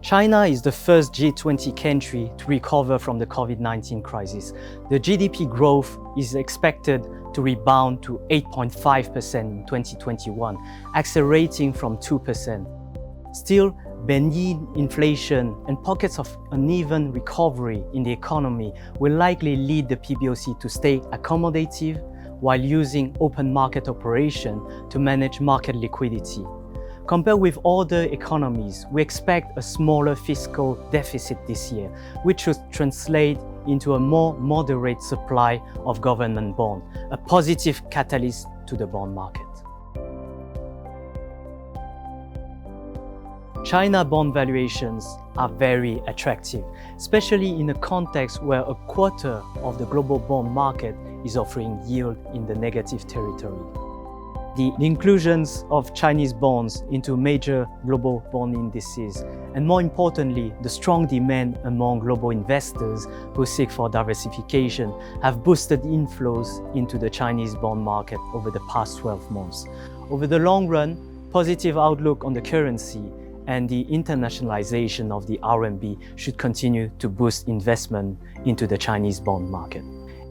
China is the first G20 country to recover from the COVID-19 crisis. The GDP growth is expected to rebound to 8.5% in 2021, accelerating from 2%. Still, benign inflation and pockets of uneven recovery in the economy will likely lead the PBOC to stay accommodative while using open market operation to manage market liquidity. Compared with other economies, we expect a smaller fiscal deficit this year, which should translate into a more moderate supply of government bonds, a positive catalyst to the bond market. China bond valuations are very attractive, especially in a context where a quarter of the global bond market is offering yield in the negative territory. The inclusions of Chinese bonds into major global bond indices, and more importantly, the strong demand among global investors who seek for diversification have boosted inflows into the Chinese bond market over the past 12 months. Over the long run, positive outlook on the currency and the internationalization of the RMB should continue to boost investment into the Chinese bond market.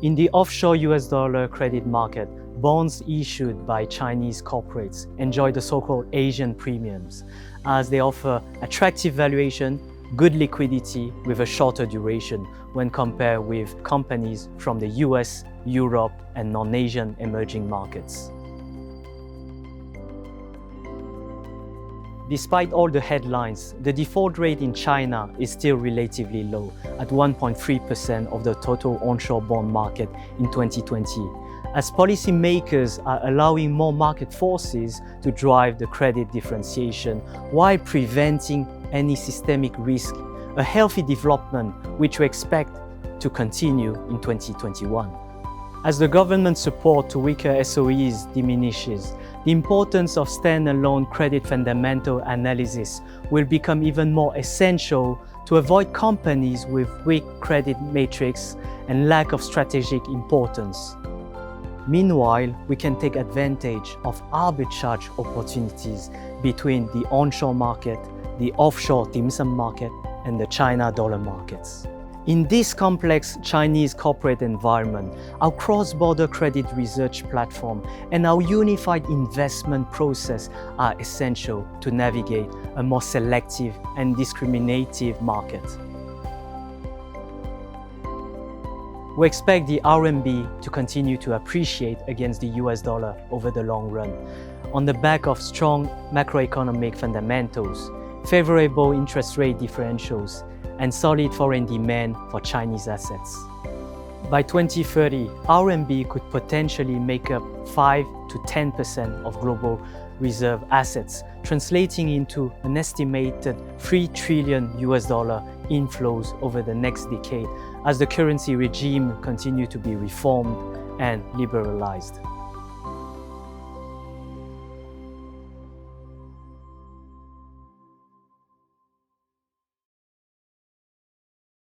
In the offshore US dollar credit market, bonds issued by Chinese corporates enjoy the so-called Asian premiums, as they offer attractive valuation, good liquidity with a shorter duration when compared with companies from the US, Europe, and non-Asian emerging markets. Despite all the headlines, the default rate in China is still relatively low, at 1.3% of the total onshore bond market in 2020, as policymakers are allowing more market forces to drive the credit differentiation while preventing any systemic risk, a healthy development which we expect to continue in 2021. As the government support to weaker SOEs diminishes, the importance of standalone credit fundamental analysis will become even more essential to avoid companies with weak credit matrix and lack of strategic importance. Meanwhile, we can take advantage of arbitrage opportunities between the onshore market, the offshore dim sum market, and the China dollar markets. In this complex Chinese corporate environment, our cross-border credit research platform and our unified investment process are essential to navigate a more selective and discriminative market. We expect the RMB to continue to appreciate against the US dollar over the long run, on the back of strong macroeconomic fundamentals, favorable interest rate differentials, and solid foreign demand for Chinese assets. By 2030, RMB could potentially make up 5 to 10% of global reserve assets, translating into an estimated $3 trillion inflows over the next decade as the currency regime continues to be reformed and liberalized.